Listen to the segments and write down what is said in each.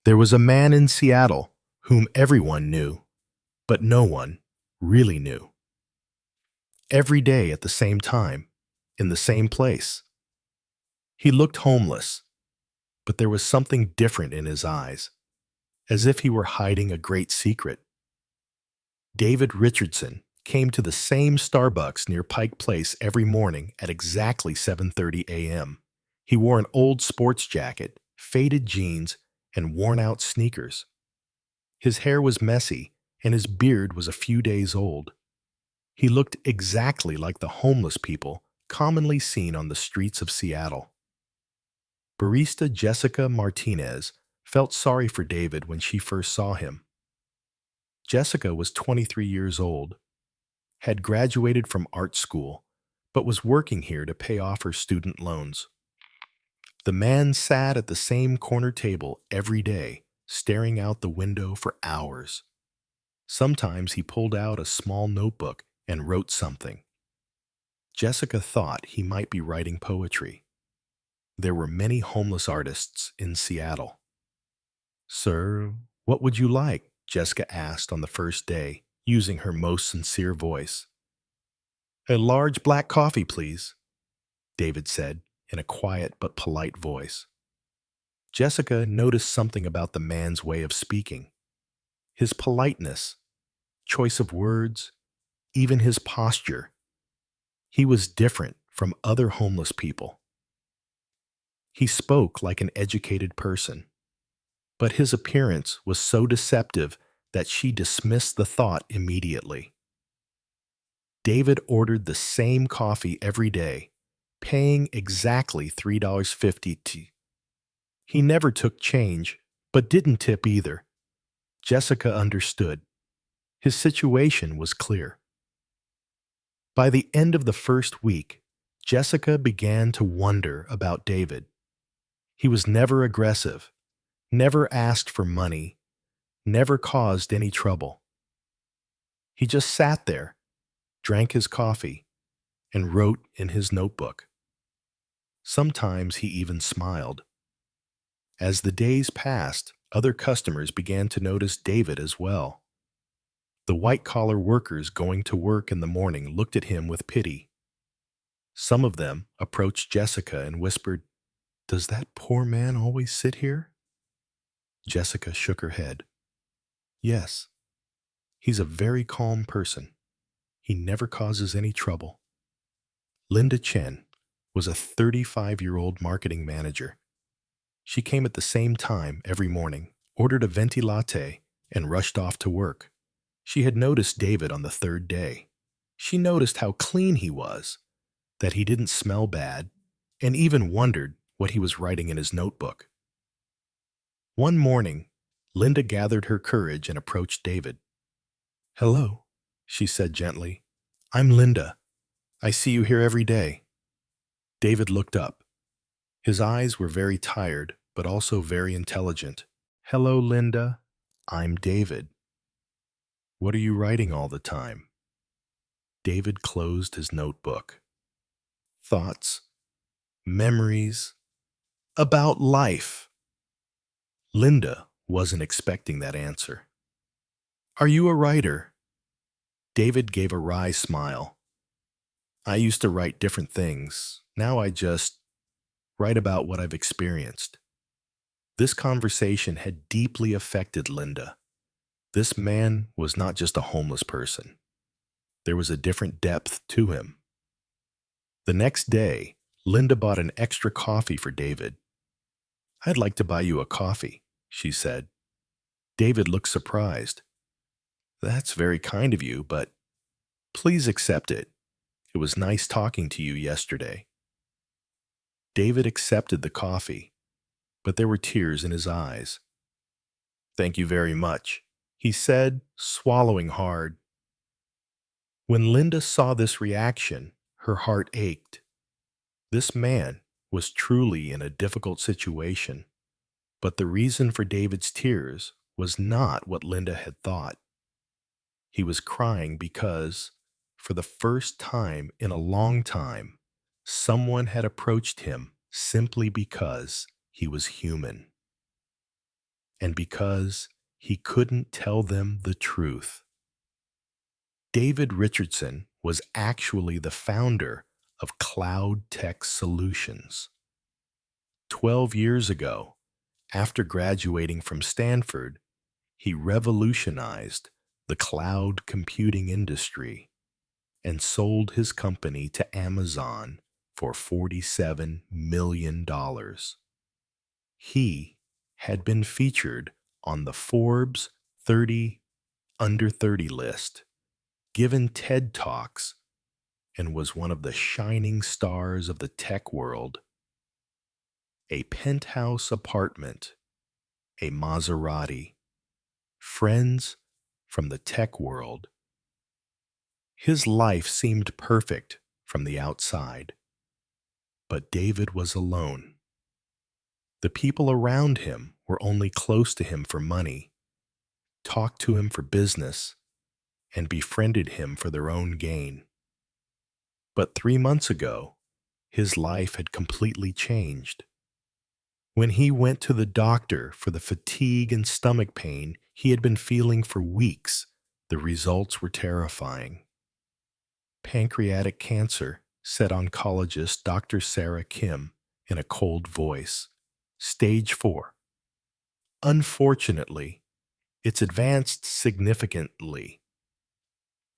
There was a man in Seattle whom everyone knew, but no one really knew. Every day at the same time, in the same place. He looked homeless, but there was something different in his eyes, as if he were hiding a great secret. David Richardson came to the same Starbucks near Pike Place every morning at exactly 7:30 a.m. He wore an old sports jacket, faded jeans, and worn-out sneakers. His hair was messy, and his beard was a few days old. He looked exactly like the homeless people commonly seen on the streets of Seattle. Barista Jessica Martinez felt sorry for David when she first saw him. Jessica was 23 years old, had graduated from art school, but was working here to pay off her student loans. The man sat at the same corner table every day, staring out the window for hours. Sometimes he pulled out a small notebook and wrote something. Jessica thought he might be writing poetry. There were many homeless artists in Seattle. "Sir, what would you like?" Jessica asked on the first day, using her most sincere voice. "A large black coffee, please," David said in a quiet but polite voice. Jessica noticed something about the man's way of speaking. His politeness, choice of words, even his posture. He was different from other homeless people. He spoke like an educated person, but his appearance was so deceptive that she dismissed the thought immediately. David ordered the same coffee every day, paying exactly $3.50. He never took change, but didn't tip either. Jessica understood. His situation was clear. By the end of the first week, Jessica began to wonder about David. He was never aggressive, never asked for money, never caused any trouble. He just sat there, drank his coffee, and wrote in his notebook. Sometimes he even smiled. As the days passed, other customers began to notice David as well. The white-collar workers going to work in the morning looked at him with pity. Some of them approached Jessica and whispered, "Does that poor man always sit here?" Jessica shook her head. "Yes, he's a very calm person. He never causes any trouble." Linda Chen was a 35-year-old marketing manager. She came at the same time every morning, ordered a venti latte, and rushed off to work. She had noticed David on the third day. She noticed how clean he was, that he didn't smell bad, and even wondered what he was writing in his notebook. One morning, Linda gathered her courage and approached David. "Hello," she said gently. "I'm Linda. I see you here every day." David looked up. His eyes were very tired, but also very intelligent. "Hello, Linda. I'm David. What are you writing all the time?" David closed his notebook. "Thoughts, memories, about life." Linda wasn't expecting that answer. "Are you a writer?" David gave a wry smile. "I used to write different things. Now I just write about what I've experienced." This conversation had deeply affected Linda. This man was not just a homeless person. There was a different depth to him. The next day, Linda bought an extra coffee for David. "I'd like to buy you a coffee," she said. David looked surprised. "That's very kind of you, but please accept it. It was nice talking to you yesterday." David accepted the coffee, but there were tears in his eyes. "Thank you very much," he said, swallowing hard. When Linda saw this reaction, her heart ached. This man was truly in a difficult situation, but the reason for David's tears was not what Linda had thought. He was crying because, for the first time in a long time, someone had approached him simply because he was human. and because he couldn't tell them the truth. David Richardson was actually the founder of Cloud Tech Solutions. 12 years ago, after graduating from Stanford, he revolutionized the cloud computing industry and sold his company to Amazon for $47 million. He had been featured on the Forbes 30 Under 30 list, given TED Talks, and was one of the shining stars of the tech world. A penthouse apartment, a Maserati, friends from the tech world. His life seemed perfect from the outside, but David was alone. The people around him were only close to him for money, talked to him for business, and befriended him for their own gain. But 3 months ago, his life had completely changed. When he went to the doctor for the fatigue and stomach pain he had been feeling for weeks, the results were terrifying. Pancreatic cancer, said oncologist Dr. Sarah Kim in a cold voice. Stage 4. Unfortunately, it's advanced significantly.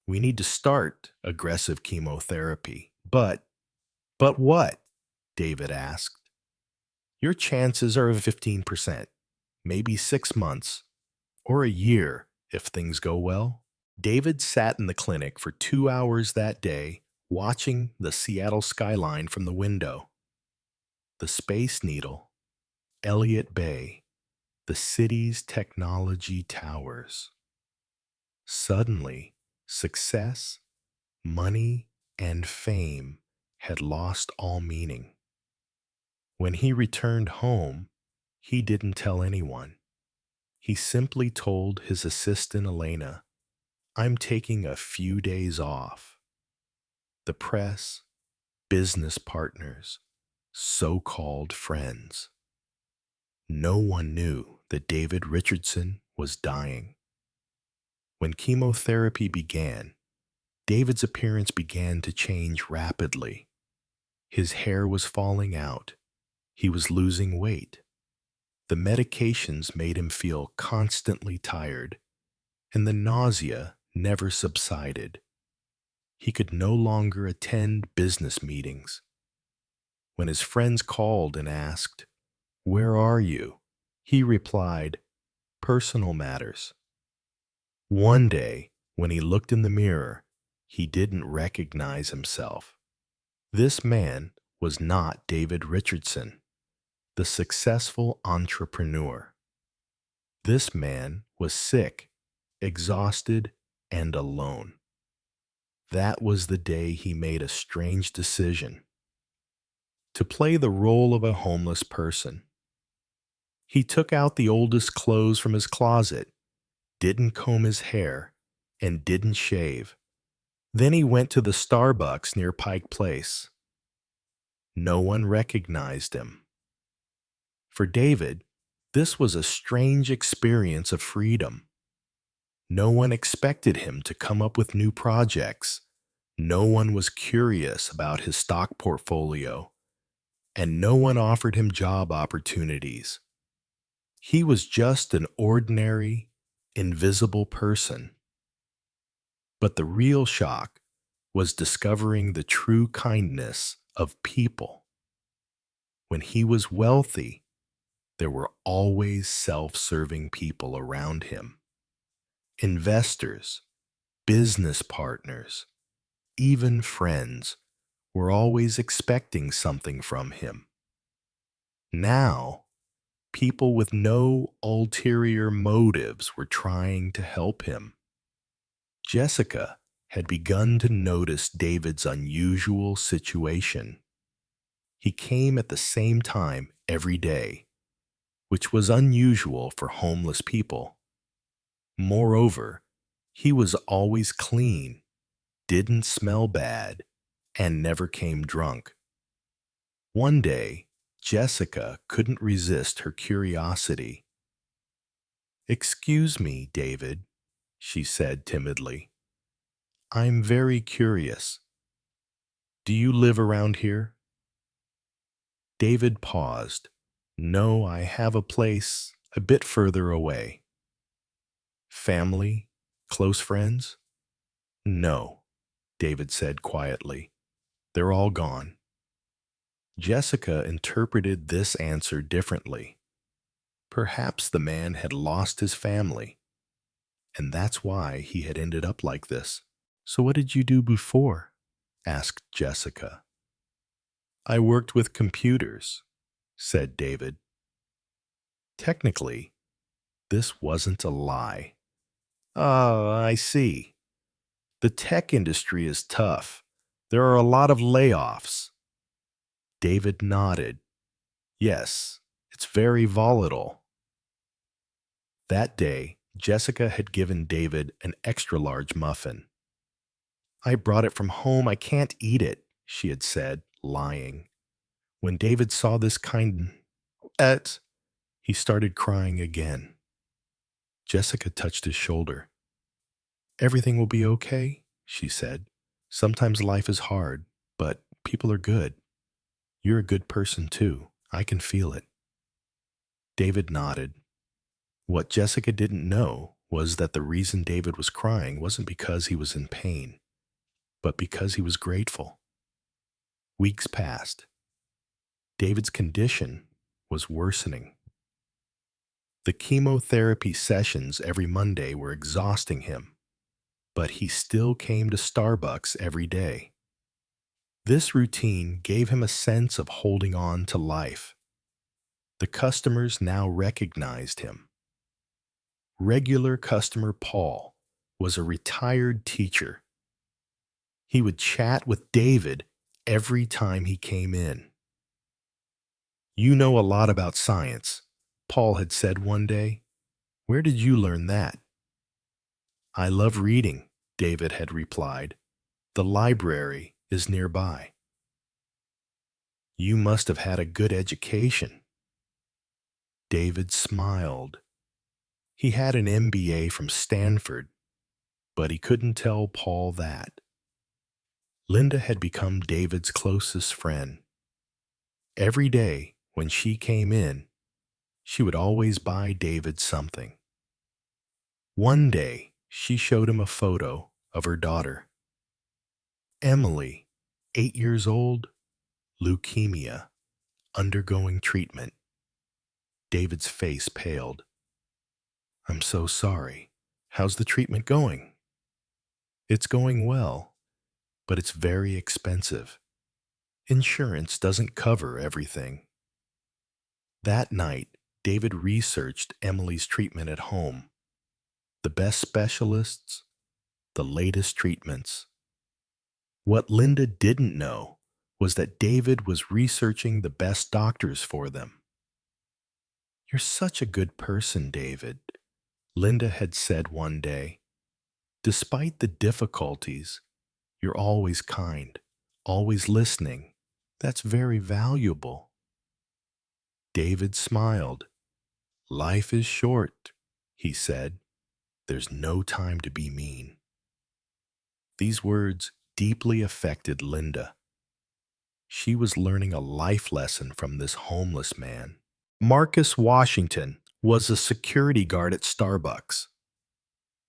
We need to start aggressive chemotherapy. But what? David asked. Your chances are of 15%, maybe 6 months, or a year if things go well. David sat in the clinic for 2 hours that day, watching the Seattle skyline from the window. The Space Needle, Elliott Bay, the city's technology towers. Suddenly, success, money, and fame had lost all meaning. When he returned home, he didn't tell anyone. He simply told his assistant Elena, "I'm taking a few days off." The press, business partners, so-called friends. No one knew that David Richardson was dying. When chemotherapy began, David's appearance began to change rapidly. His hair was falling out. He was losing weight. The medications made him feel constantly tired, and the nausea never subsided. He could no longer attend business meetings. When his friends called and asked, "Where are you?" he replied, "Personal matters." One day, when he looked in the mirror, he didn't recognize himself. This man was not David Richardson, the successful entrepreneur. This man was sick, exhausted, and alone. That was the day he made a strange decision: to play the role of a homeless person. He took out the oldest clothes from his closet, didn't comb his hair, and didn't shave. Then he went to the Starbucks near Pike Place. No one recognized him. For David, this was a strange experience of freedom. No one expected him to come up with new projects. No one was curious about his stock portfolio, and no one offered him job opportunities. He was just an ordinary, invisible person. But the real shock was discovering the true kindness of people. When he was wealthy, there were always self-serving people around him. Investors, business partners, even friends were always expecting something from him. Now, people with no ulterior motives were trying to help him. Jessica had begun to notice David's unusual situation. He came at the same time every day, which was unusual for homeless people. Moreover, he was always clean, didn't smell bad, and never came drunk. One day, Jessica couldn't resist her curiosity. "Excuse me, David," she said timidly. "I'm very curious. Do you live around here?" David paused. "No, I have a place a bit further away." "Family? Close friends?" "No," David said quietly. "They're all gone." Jessica interpreted this answer differently. Perhaps the man had lost his family, and that's why he had ended up like this. "So what did you do before?" asked Jessica. "I worked with computers," said David. Technically, this wasn't a lie. "Oh, I see. The tech industry is tough. There are a lot of layoffs." David nodded. "Yes, it's very volatile." That day, Jessica had given David an extra-large muffin. "I brought it from home. I can't eat it," she had said, lying. When David saw this he started crying again. Jessica touched his shoulder. "Everything will be okay," she said. "Sometimes life is hard, but people are good. You're a good person too. I can feel it." David nodded. What Jessica didn't know was that the reason David was crying wasn't because he was in pain, but because he was grateful. Weeks passed. David's condition was worsening. The chemotherapy sessions every Monday were exhausting him, but he still came to Starbucks every day. This routine gave him a sense of holding on to life. The customers now recognized him. Regular customer Paul was a retired teacher. He would chat with David every time he came in. "You know a lot about science," Paul had said one day. "Where did you learn that?" "I love reading," David had replied. "The library is nearby." "You must have had a good education." David smiled. He had an MBA from Stanford, but he couldn't tell Paul that. Linda had become David's closest friend. Every day when she came in, she would always buy David something. One day, she showed him a photo of her daughter. Emily, 8 years old, leukemia, undergoing treatment. David's face paled. "I'm so sorry. How's the treatment going?" "It's going well, but it's very expensive. Insurance doesn't cover everything." That night, David researched Emily's treatment at home. The best specialists, the latest treatments. What Linda didn't know was that David was researching the best doctors for them. "You're such a good person, David," Linda had said one day. "Despite the difficulties, you're always kind, always listening. That's very valuable." David smiled. "Life is short," he said. "There's no time to be mean." These words deeply affected Linda. She was learning a life lesson from this homeless man. Marcus Washington was a security guard at Starbucks.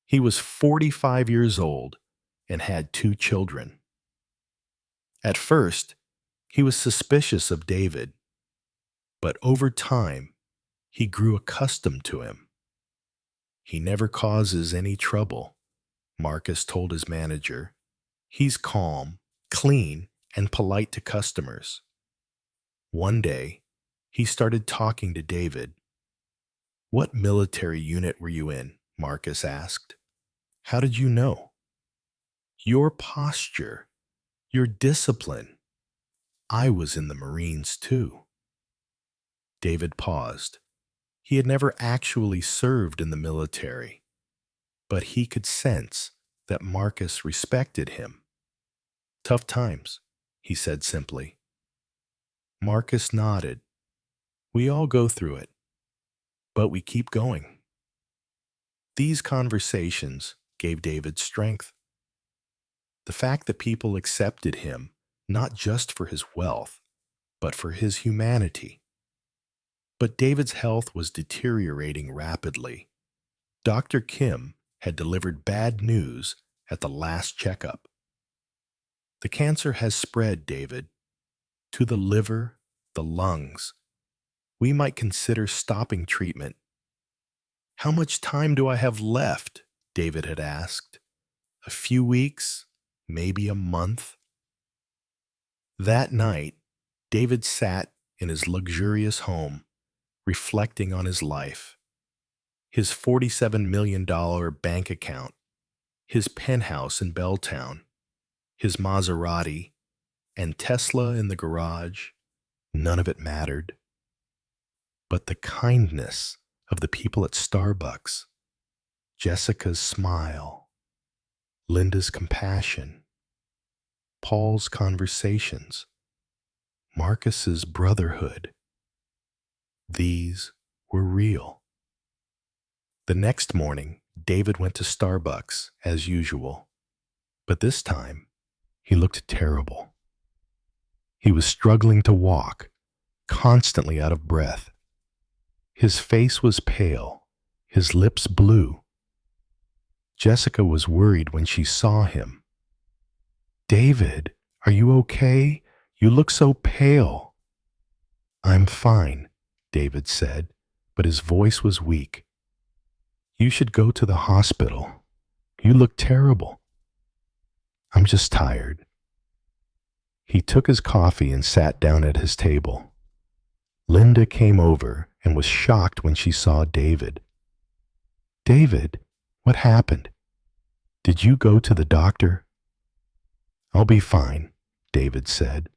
He was 45 years old and had 2 children. At first, he was suspicious of David, but over time, he grew accustomed to him. "He never causes any trouble," Marcus told his manager. "He's calm, clean, and polite to customers." One day, he started talking to David. "What military unit were you in?" Marcus asked. "How did you know?" "Your posture, your discipline. I was in the Marines too." David paused. He had never actually served in the military, but he could sense that Marcus respected him. "Tough times," he said simply. Marcus nodded. "We all go through it, but we keep going." These conversations gave David strength. The fact that people accepted him not just for his wealth, but for his humanity. But David's health was deteriorating rapidly. Dr. Kim had delivered bad news at the last checkup. The cancer has spread, David, to the liver, the lungs. We might consider stopping treatment. How much time do I have left? David had asked. A few weeks, maybe a month. That night, David sat in his luxurious home, reflecting on his life. His $47 million bank account, his penthouse in Belltown, his Maserati, and Tesla in the garage, none of it mattered. But the kindness of the people at Starbucks, Jessica's smile, Linda's compassion, Paul's conversations, Marcus's brotherhood, these were real. The next morning, David went to Starbucks as usual, but this time he looked terrible. He was struggling to walk, constantly out of breath. His face was pale, his lips blue. Jessica was worried when she saw him. "David, are you okay? You look so pale." "I'm fine," David said, but his voice was weak. "You should go to the hospital. You look terrible." "I'm just tired." He took his coffee and sat down at his table. Linda came over and was shocked when she saw David. "David, what happened? Did you go to the doctor?" "I'll be fine," David said,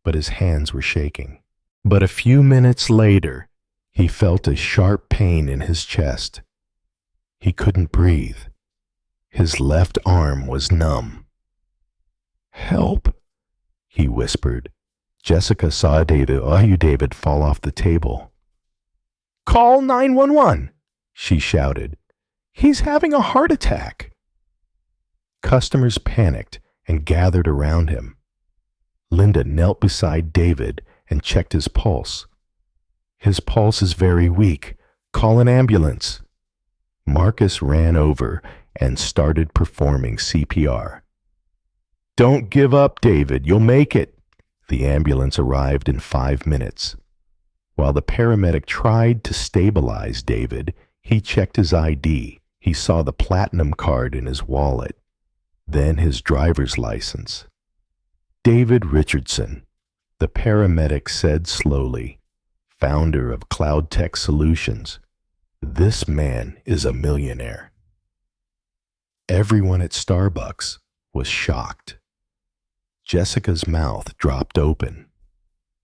but his hands were shaking. But a few minutes later, he felt a sharp pain in his chest. He couldn't breathe. His left arm was numb. "Help," he whispered. Jessica saw David fall off the table. "Call 911," she shouted. "He's having a heart attack." Customers panicked and gathered around him. Linda knelt beside David and checked his pulse. "His pulse is very weak. Call an ambulance." Marcus ran over and started performing CPR. "Don't give up, David. You'll make it." The ambulance arrived in 5 minutes. While the paramedic tried to stabilize David, he checked his ID. He saw the platinum card in his wallet, then his driver's license. "David Richardson," the paramedic said slowly, "founder of Cloud Tech Solutions. This man is a millionaire." Everyone at Starbucks was shocked. Jessica's mouth dropped open.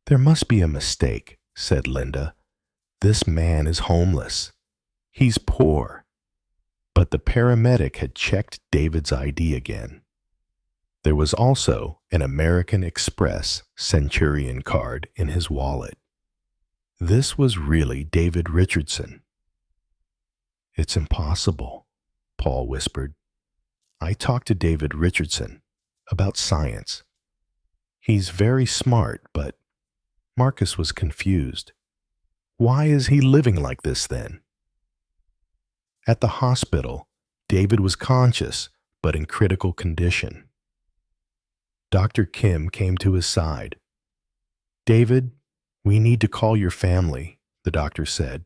"There must be a mistake," said Linda. "This man is homeless. He's poor." But the paramedic had checked David's ID again. There was also an American Express Centurion card in his wallet. This was really David Richardson. "It's impossible," Paul whispered. "I talked to David Richardson about science. He's very smart, but..." Marcus was confused. "Why is he living like this then?" At the hospital, David was conscious, but in critical condition. Dr. Kim came to his side. "David, we need to call your family," the doctor said.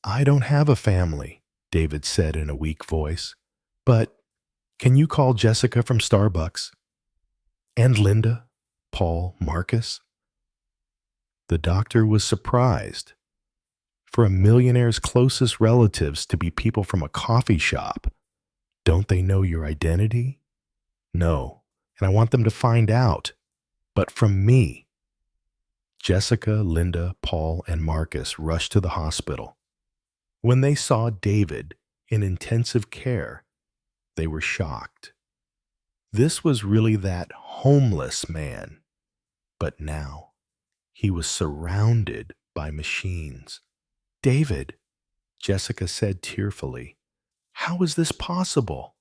"I don't have a family," David said in a weak voice. "But can you call Jessica from Starbucks? And Linda, Paul, Marcus?" The doctor was surprised. For a millionaire's closest relatives to be people from a coffee shop, don't they know your identity? "No, and I want them to find out. But from me." Jessica, Linda, Paul, and Marcus rushed to the hospital. When they saw David in intensive care, they were shocked. This was really that homeless man. But now, he was surrounded by machines. "David," Jessica said tearfully, How is this possible?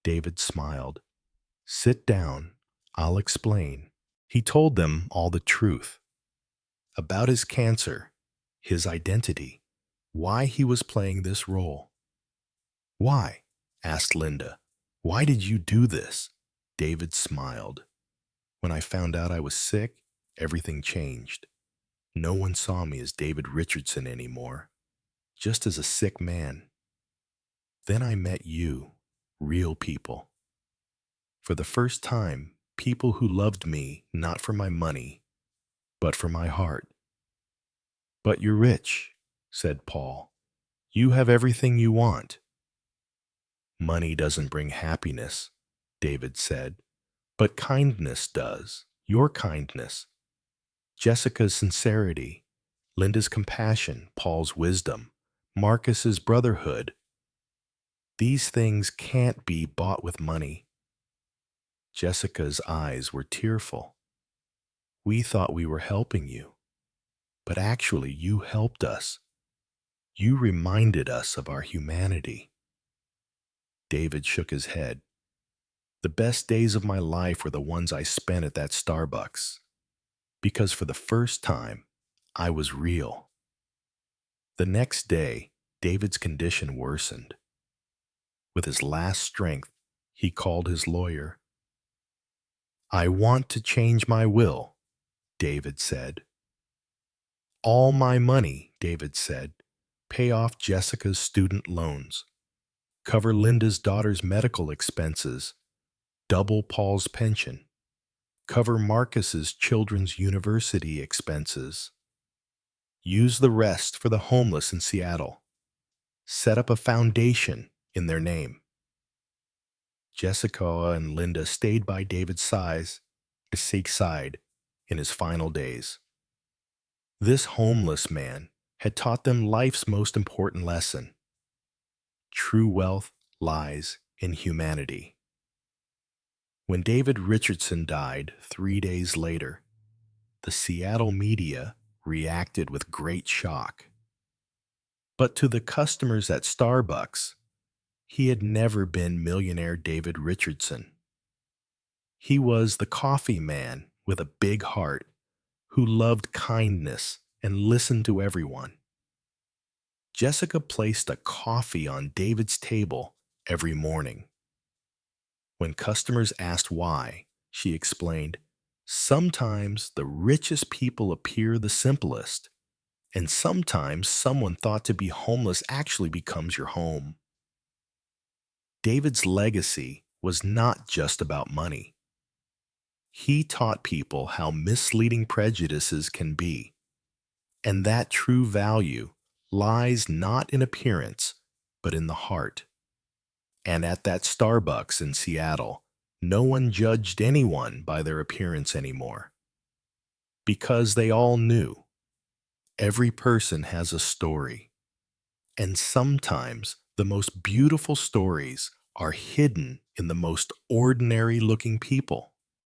David smiled. Sit down. I'll explain. He told them all the truth about his cancer, his identity, why he was playing this role. Why? Asked Linda. Why did you do this? David smiled. When I found out I was sick, everything changed. No one saw me as David Richardson anymore, just as a sick man. Then I met you, real people. For the first time, people who loved me not for my money, but for my heart. But you're rich, said Paul. You have everything you want. Money doesn't bring happiness, David said, but kindness does, your kindness. Jessica's sincerity, Linda's compassion, Paul's wisdom, Marcus's brotherhood. These things can't be bought with money. Jessica's eyes were tearful. We thought we were helping you, but actually you helped us. You reminded us of our humanity. David shook his head. The best days of my life were the ones I spent at that Starbucks, because for the first time, I was real. The next day, David's condition worsened. With his last strength, he called his lawyer. I want to change my will, David said. All my money, David said, pay off Jessica's student loans, cover Linda's daughter's medical expenses, double Paul's pension, cover Marcus's children's university expenses. Use the rest for the homeless in Seattle. Set up a foundation in their name. Jessica and Linda stayed by David's side in his final days. This homeless man had taught them life's most important lesson. True wealth lies in humanity. When David Richardson died 3 days later, the Seattle media reacted with great shock. But to the customers at Starbucks, he had never been millionaire David Richardson. He was the coffee man with a big heart who loved kindness and listened to everyone. Jessica placed a coffee on David's table every morning. When customers asked why, she explained, sometimes the richest people appear the simplest, and sometimes someone thought to be homeless actually becomes your home. David's legacy was not just about money. He taught people how misleading prejudices can be, and that true value lies not in appearance, but in the heart. And at that Starbucks in Seattle, no one judged anyone by their appearance anymore, because they all knew every person has a story, and sometimes the most beautiful stories are hidden in the most ordinary-looking people.